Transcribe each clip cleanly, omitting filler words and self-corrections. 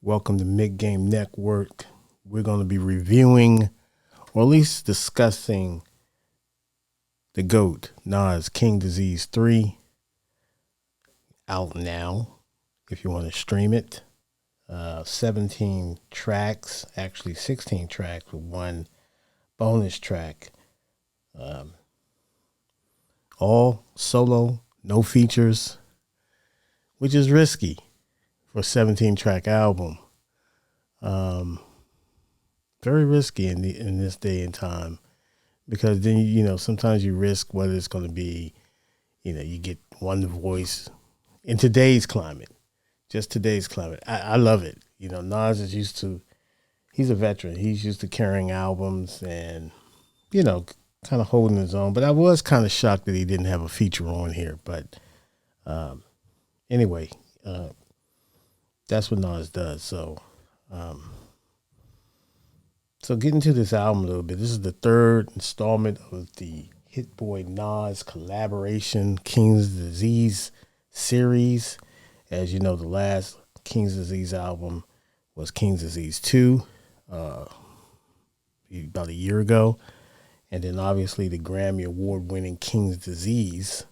Welcome to Mid Game Network. We're going to be reviewing, or at least discussing, the GOAT, Nas King Disease 3, out now if you want to stream it. 17 tracks, actually 16 tracks with one bonus track. Um, all solo, no features, which is risky for a 17 track album. Um, Very risky in this day and time, because then sometimes you risk what it's going to be. You get one voice in today's climate, just today's climate. I love it. Nas is used to. He's a veteran. He's used to carrying albums and kind of holding his own. But I was kind of shocked that he didn't have a feature on here. But um, anyway, that's what Nas does. Um, So getting to this album a little bit, this is the third installment of the Hit Boy Nas collaboration King's Disease series. As you know, the last King's Disease album was King's Disease 2 about a year ago. And then obviously the Grammy Award winning King's Disease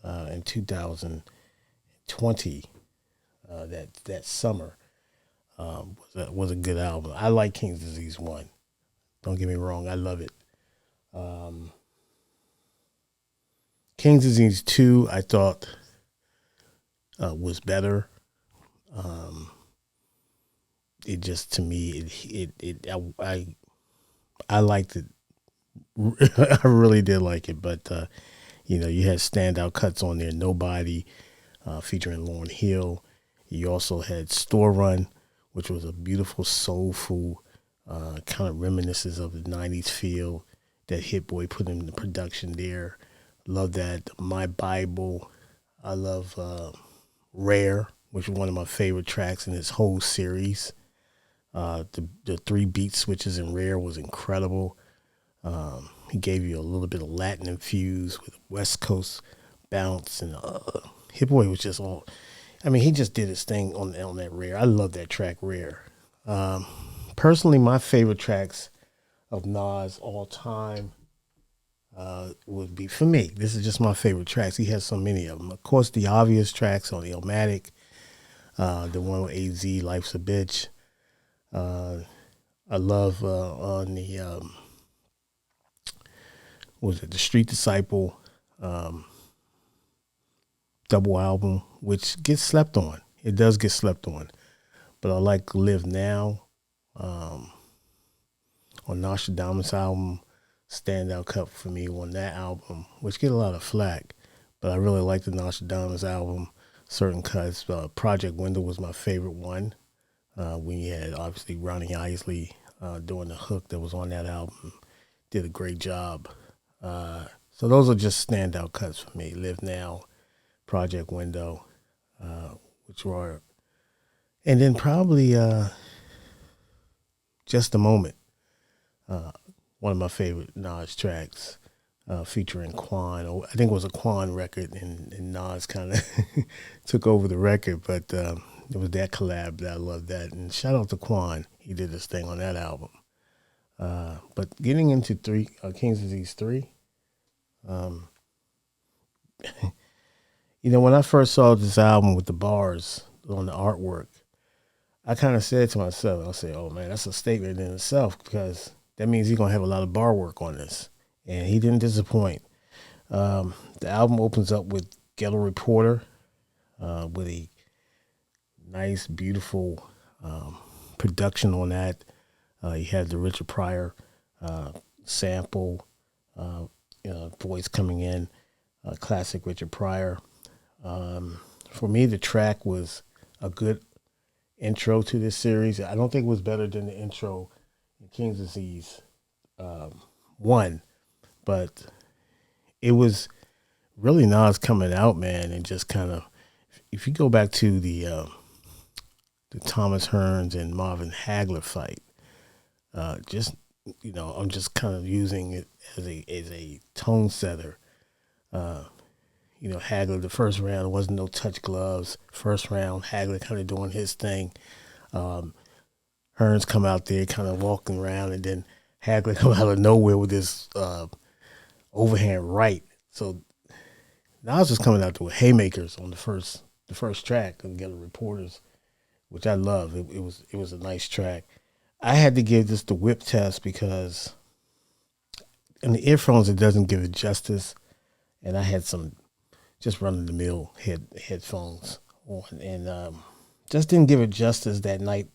in 2020, that summer. Was a good album. I like King's Disease 1. Don't get me wrong, I love it. Um, King's Disease 2, I thought was better. Um, it just, to me, I liked it. I really did like it, but you had standout cuts on there. Nobody, featuring Lauryn Hill. You also had Store Run, which was a beautiful, soulful, kind of reminiscence of the 90s feel that Hit Boy put in the production there. Love that. My Bible. I love Rare, which was one of my favorite tracks in this whole series. The three beat switches in Rare was incredible. He gave you a little bit of Latin infused with West Coast bounce, and Hit Boy was just all. I mean, he just did his thing on that Rare. I love that track, Rare. Personally, my favorite tracks of Nas all time would be, for me, this is just my favorite tracks. He has so many of them. Of course, the obvious tracks on Illmatic, the one with AZ, Life's a Bitch. I love on the, the Street Disciple double album, which gets slept on. It does get slept on. But I like Live Now. On Nostradamus album, standout cut for me on that album, which get a lot of flack, but I really like the Nostradamus album. Certain cuts, Project Window was my favorite one. When you had obviously Ronnie Isley doing the hook that was on that album, did a great job. So those are just standout cuts for me. Live Now, Project Window, which were, and then probably Just a Moment. One of my favorite Nas tracks, featuring Quan. I think it was a Quan record, and Nas kind of took over the record, but it was that collab that I loved that. And shout out to Quan. He did this thing on that album. But getting into King's Disease 3, when I first saw this album with the bars on the artwork, I kind of said to myself, I said, oh man, that's a statement in itself, because that means he's going to have a lot of bar work on this. And he didn't disappoint. The album opens up with Ghetto Reporter, with a nice, beautiful production on that. He had the Richard Pryor sample, voice coming in, classic Richard Pryor. For me, the track was a good intro to this series. I don't think it was better than the intro in King's Disease 1, but it was really Nas coming out, man, and just kind of, if you go back to the Thomas Hearns and Marvin Hagler fight, I'm just kind of using it as a tone setter. Hagler, the first round, there wasn't no touch gloves. First round, Hagler kind of doing his thing. Hearns come out there, kind of walking around, and then Hagler come out of nowhere with this overhand right. So Nas was coming out there with haymakers on the first track of Getter Reporters, which I love. It was a nice track. I had to give this the whip test because in the earphones it doesn't give it justice, and I had some just run of the mill headphones on, and just didn't give it justice that night.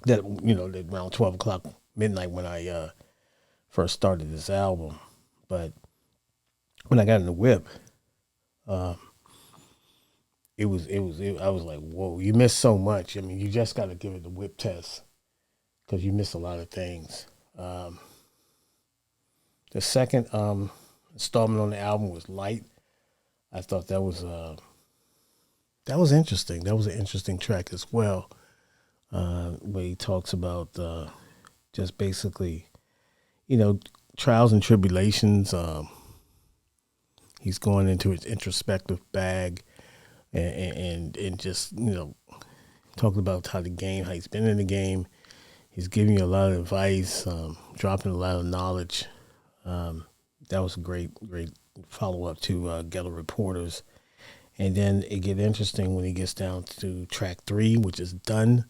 That that around 12 o'clock midnight when I first started this album, but when I got in the whip, I was like, whoa, you missed so much. I mean, you just got to give it the whip test because you missed a lot of things. The second installment on the album was Light. I thought that was interesting. That was an interesting track as well, where he talks about just basically, trials and tribulations. He's going into his introspective bag, and just talking about how he's been in the game. He's giving you a lot of advice, dropping a lot of knowledge. That was a great follow up to Getter Reporters. And then it get interesting when he gets down to track 3, which is Done.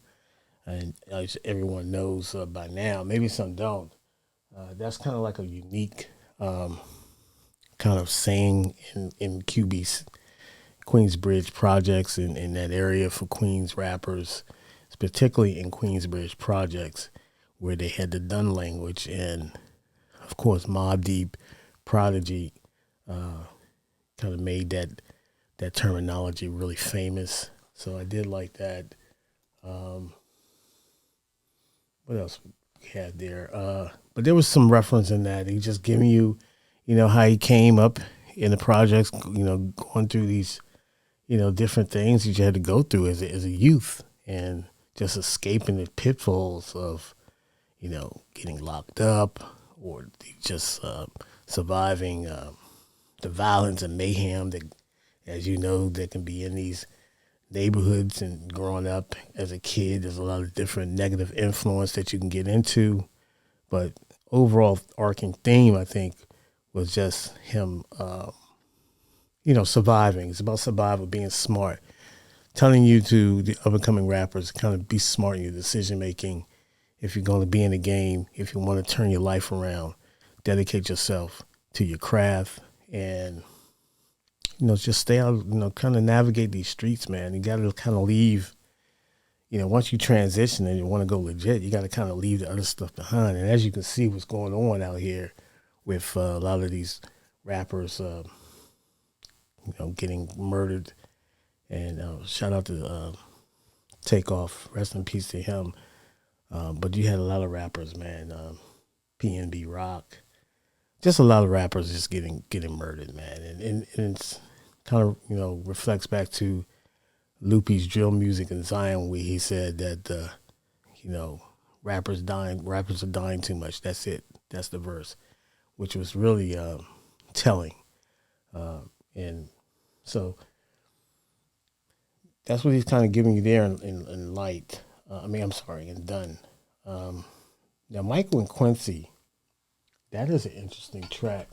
And as everyone knows by now, maybe some don't. That's kind of like a unique kind of saying in QB's Queensbridge projects in that area for Queens rappers, particularly in Queensbridge projects, where they had the Done language. And, of course, Mobb Deep, Prodigy kind of made that terminology really famous. So I did like that. What else we had there? But there was some reference in that. He just giving you, how he came up in the projects, going through these, different things that you had to go through as a youth, and just escaping the pitfalls of, getting locked up, or just surviving the violence and mayhem that, as you know, that can be in these neighborhoods. And growing up as a kid, there's a lot of different negative influence that you can get into. But overall arcing theme, I think, was just him, surviving. It's about survival, being smart, telling you to the up and coming rappers, kind of be smart in your decision making. If you're going to be in the game, if you want to turn your life around, dedicate yourself to your craft, and just stay out, kind of navigate these streets, man. You got to kind of leave, once you transition and you want to go legit, you got to kind of leave the other stuff behind. And as you can see what's going on out here with a lot of these rappers, getting murdered. And shout out to Takeoff, rest in peace to him. But you had a lot of rappers, man, PNB Rock, just a lot of rappers just getting murdered, man. And it's kind of, reflects back to Loopy's Drill Music in Zion, where he said that, rappers are dying too much. That's it. That's the verse, which was really telling. And so that's what he's kind of giving you there in Light. In Done. Now, Michael and Quincy, that is an interesting track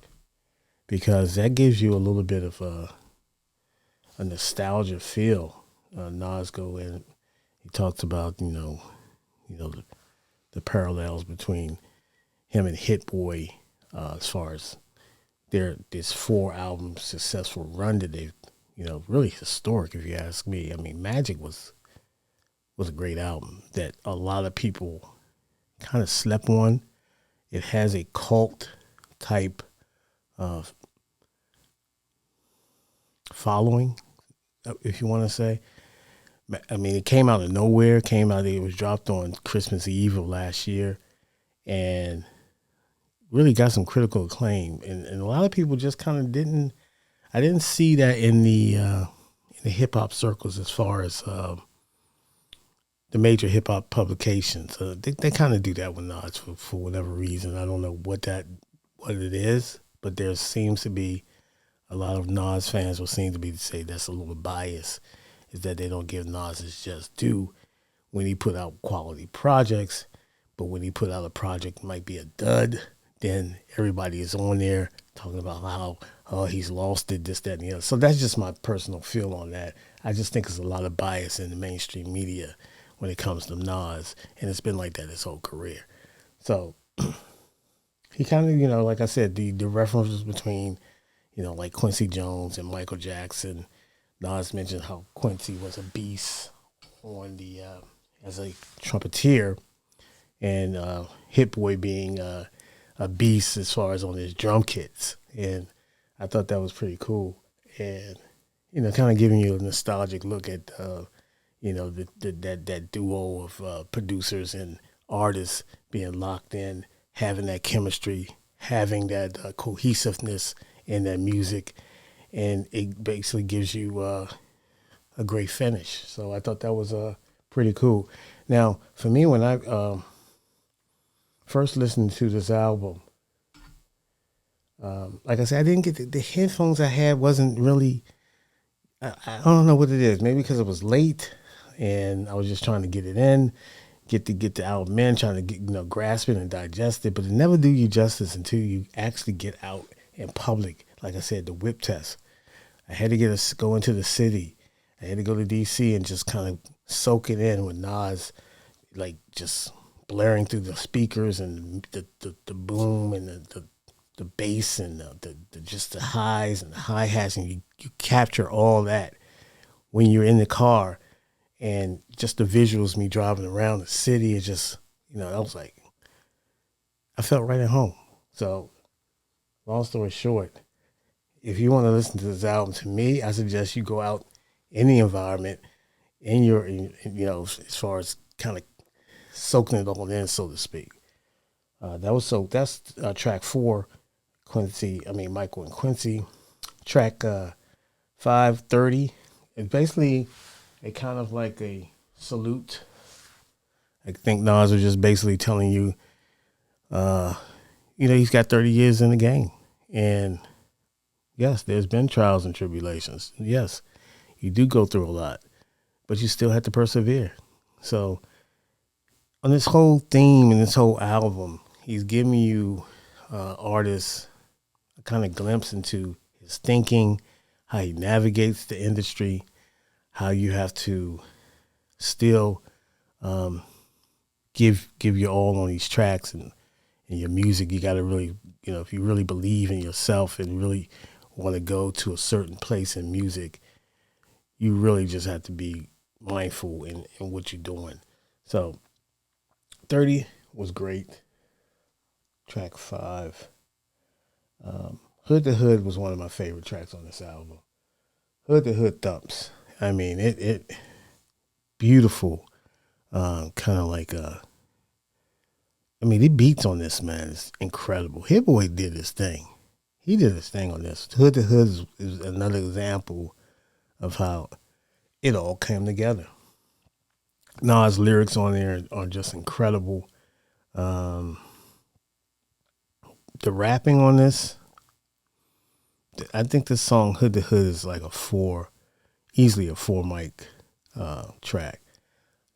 because that gives you a little bit of a nostalgia feel. Nas go in, he talks about the parallels between him and Hit Boy, as far as this 4-album successful run that they've, really historic if you ask me. I mean, Magic was a great album that a lot of people kind of slept on. It has a cult type of following, if you want to say. I mean, it came out of nowhere. It was dropped on Christmas Eve of last year, and really got some critical acclaim. And a lot of people just kind of I didn't see that in the hip hop circles as far as the major hip hop publications. They kind of do that with Nas for whatever reason. I don't know what it is, but there seems to be a lot of Nas fans will seem to be to say that's a little bias, is that they don't give Nas his just due when he put out quality projects, but when he put out a project that might be a dud, then everybody is on there talking about how, oh, he's lost it, this, that, and the other. So that's just my personal feel on that. I just think there's a lot of bias in the mainstream media when it comes to Nas, and it's been like that his whole career. So he kind of, like I said, the references between, like Quincy Jones and Michael Jackson. Nas mentioned how Quincy was a beast on the as a trumpeter, and Hit Boy being a beast as far as on his drum kits. And I thought that was pretty cool. And, kind of giving you a nostalgic look at, that duo of producers and artists being locked in, having that chemistry, having that cohesiveness in that music. And it basically gives you a great finish. So I thought that was pretty cool. Now, for me, when I first listened to this album, like I said, I didn't get the headphones I had wasn't really. I don't know what it is. Maybe because it was late, and I was just trying to get it in, get the album in, trying to get, grasp it and digest it. But it never do you justice until you actually get out in public. Like I said, the whip test. I had to go into the city. I had to go to DC and just kind of soak it in with Nas, like just blaring through the speakers and the boom and the bass and the just the highs and the hi-hats, and you capture all that when you're in the car, and just the visuals, me driving around the city, is just, I was like, I felt right at home. So long story short, if you want to listen to this album, to me, I suggest you go out in the environment, as far as kind of soaking it all in, so to speak. That's track 4, Michael and Quincy. Track 530 is basically a kind of like a salute. I think Nas was just basically telling you, he's got 30 years in the game. And yes, there's been trials and tribulations. Yes, you do go through a lot, but you still have to persevere. So on this whole theme and this whole album, he's giving you artists a kind of glimpse into his thinking, how he navigates the industry, how you have to still give your all on these tracks and your music. You got to really, if you really believe in yourself and really want to go to a certain place in music, you really just have to be mindful in what you're doing. So 30 was great. Track 5. Hood to Hood was one of my favorite tracks on this album. Hood to Hood thumps. I mean, it beautiful. Kind of like the beats on this, man, is incredible. Hit Boy did his thing. He did his thing on this. Hood to Hood is another example of how it all came together. Nas' lyrics on there are just incredible. The rapping on this, I think this song Hood to Hood is like easily a 4 mic track.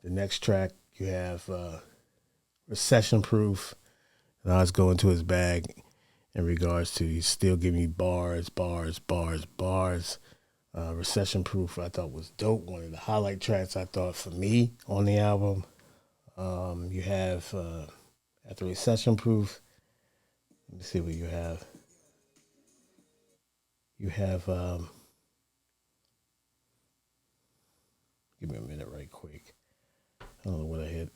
The next track you have Recession Proof. Nas going to his bag in regards to he's still giving you bars. Recession Proof I thought was dope. One of the highlight tracks I thought for me on the album. You have after Recession Proof, let me see what you have. You have give me a minute right quick. I don't know what I hit.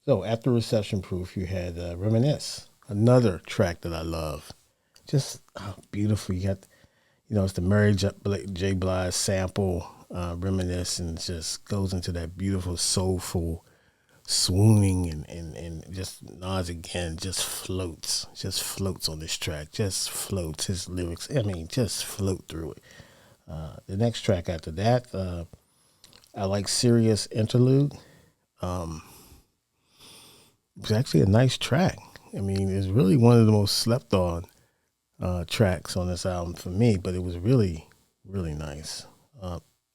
So after Recession Proof, you had Reminisce, another track that I love. Just beautiful. You got, it's the Mary J. Blige sample, Reminisce, and just goes into that beautiful, soulful, swooning, and just Nas again just floats on this track, just floats. His lyrics, just float through it. The next track after that, I like Serious Interlude. It was actually a nice track. It's really one of the most slept on tracks on this album for me, but it was really, really nice.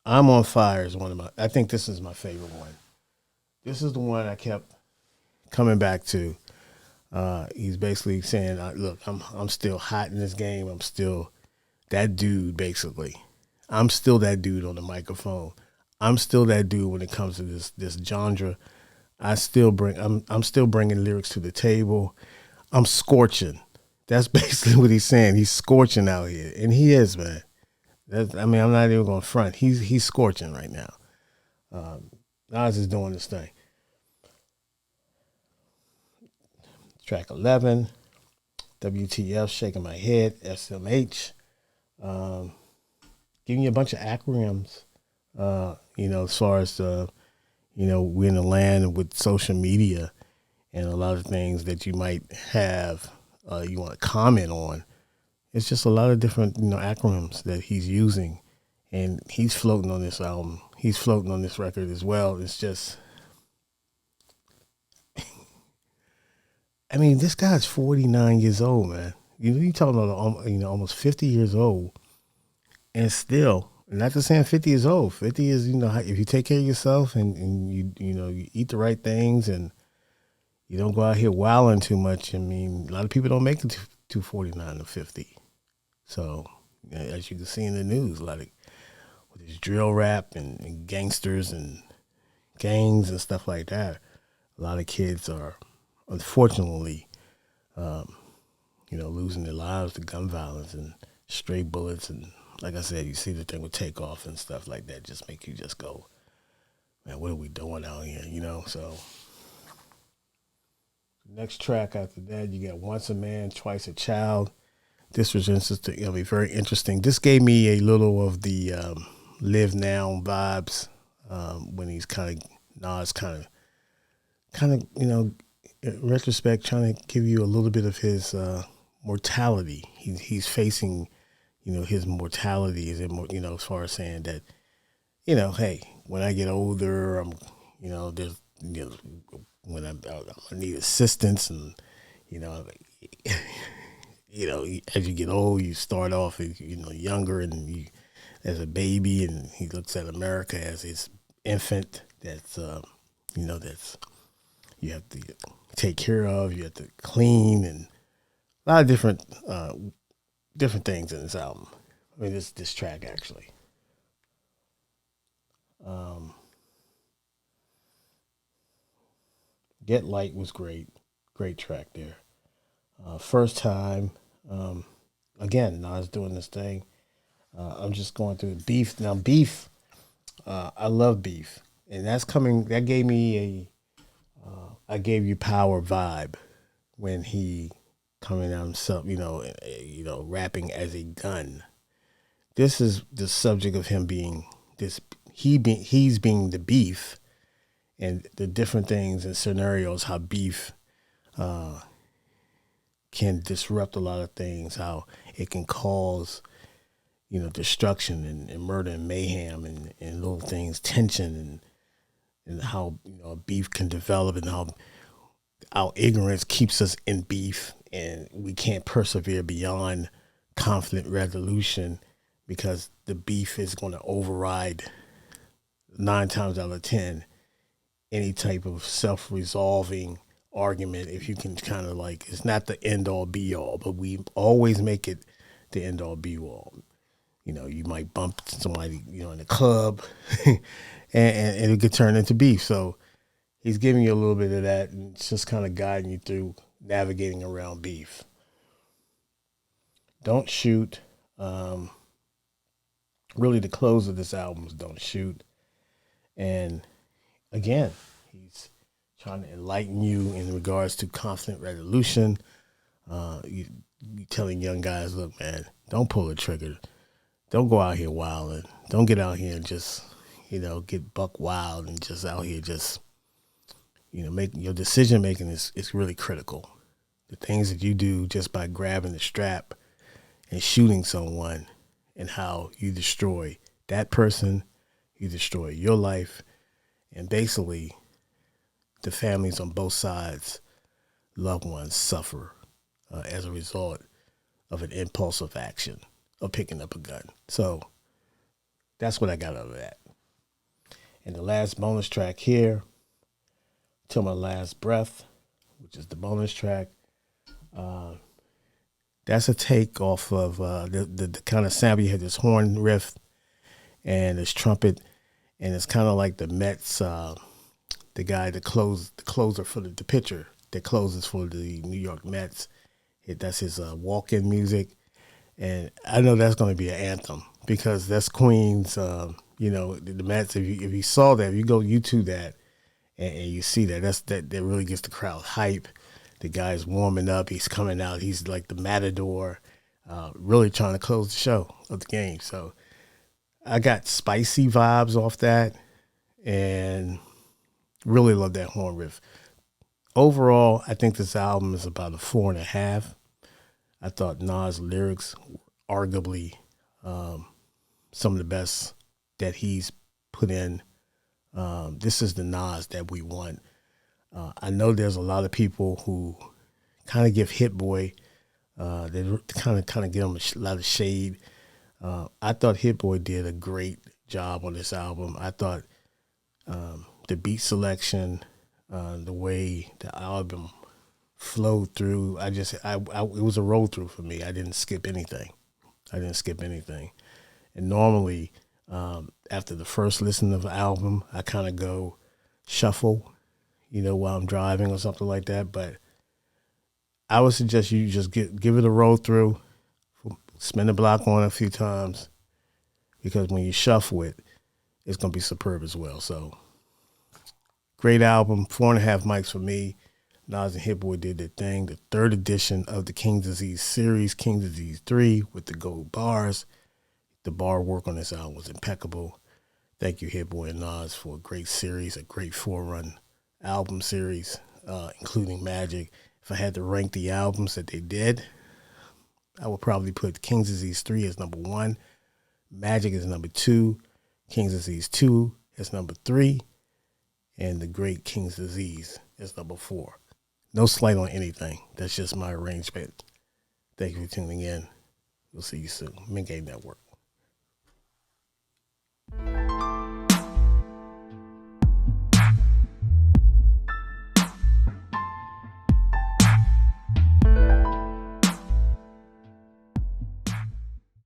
I'm on Fire is one of my. I think this is my favorite one. This is the one I kept coming back to. He's basically saying, "Look, I'm still hot in this game. I'm still that dude. Basically, I'm still that dude on the microphone. I'm still that dude when it comes to this genre. I'm still bringing lyrics to the table. I'm scorching. That's basically what he's saying. He's scorching out here, and he is, man. I mean, I'm not even going to front. He's scorching right now. Nas is doing this thing. Track 11, WTF, Shaking My Head, SMH. Giving you a bunch of acronyms, as far as we're in a land with social media and a lot of things that you might have, you want to comment on. It's just a lot of different, acronyms that he's using, and he's floating on this album. He's floating on this record as well. It's just, I mean, this guy's 49 years old, man. You talking about, almost 50 years old, and still, not just saying 50 years old. 50 is, if you take care of yourself and you eat the right things and you don't go out here wilding too much. I mean, a lot of people don't make it to 49 or 50. So, as you can see in the news, a lot of with this drill rap and gangsters and gangs and stuff like that, a lot of kids are unfortunately, losing their lives to gun violence and stray bullets. And like I said, you see the thing with Takeoff and stuff like that, just make you just go, man, what are we doing out here? So next track after that, you got Once a Man, Twice a Child. This was interesting. Very interesting. This gave me a little of the Live Now vibes when he's Nas kind of, in retrospect, trying to give you a little bit of his mortality. He's facing, his mortality is, as far as saying that, hey, when I get older, I'm, there's, when I need assistance and, as you get old, you start off, younger and you, as a baby, and he looks at America as his infant that's, that's you have to take care of, you have to clean, and a lot of different things in this album. I mean, this track actually. Get Light was great track there. First time, again, Nas doing this thing. I'm just going through Beef. Now, Beef, I love Beef. And that gave me I gave you power vibe when he coming out himself, rapping as a gun. This is the subject of him being this, he's being the beef and the different things and scenarios, how beef can disrupt a lot of things, how it can cause, destruction and murder and mayhem and little things, tension and how, beef can develop and how our ignorance keeps us in beef and we can't persevere beyond conflict resolution because the beef is going to override 9 times out of 10 any type of self-resolving argument. If you can kind of it's not the end all be all, but we always make it the end all be all. You might bump somebody, in the club and it could turn into beef. So he's giving you a little bit of that and it's just kind of guiding you through navigating around beef. Don't Shoot. Really the close of this album is Don't Shoot. And again, he's trying to enlighten you in regards to conflict resolution. You telling young guys, look, man, don't pull the trigger. Don't go out here wilding. Don't get out here and just, get buck wild and just out here just, make your decision making is really critical. The things that you do just by grabbing the strap and shooting someone and how you destroy that person, you destroy your life, and basically the families on both sides, loved ones suffer as a result of an impulsive action of picking up a gun. So That's what I got out of that. And the last bonus track here, Till My Last Breath, which is the bonus track. That's a take off of the kind of sample. You had this horn riff and this trumpet, and it's kind of like the Mets, the guy that the closer for the pitcher that closes for the New York Mets. That's his walk-in music, and I know that's going to be an anthem because that's Queen's. The Mets. If you saw that, if you go YouTube that, and you see that really gets the crowd hype. The guy's warming up. He's coming out. He's like the matador, really trying to close the show of the game. So I got spicy vibes off that and really love that horn riff. Overall, I think this album is about a 4.5. I thought Nas' lyrics were arguably some of the best that he's put in. This is the Nas that we want. I know there's a lot of people who kind of give Hit Boy, they kind of give him a lot of shade. I thought Hit Boy did a great job on this album. I thought the beat selection, the way the album flowed through, it was a roll through for me. I didn't skip anything. And normally, after the first listen of the album, I kind of go shuffle, while I'm driving or something like that. But I would suggest you just give it a roll through, spin the block on it a few times, because when you shuffle it, it's going to be superb as well. So, great album, 4.5 mics for me. Nas and Hit Boy did their thing. The third edition of the King's Disease series, King's Disease 3, with the gold bars. The bar work on this album was impeccable. Thank you, Hit Boy and Nas, for a great series, a great 4-run album series, including Magic. If I had to rank the albums that they did, I would probably put King's Disease 3 as number 1, Magic is number 2, King's Disease 2 as number 3, and The Great King's Disease as number 4. No slight on anything. That's just my arrangement. Thank you for tuning in. We'll see you soon. Mingay Network.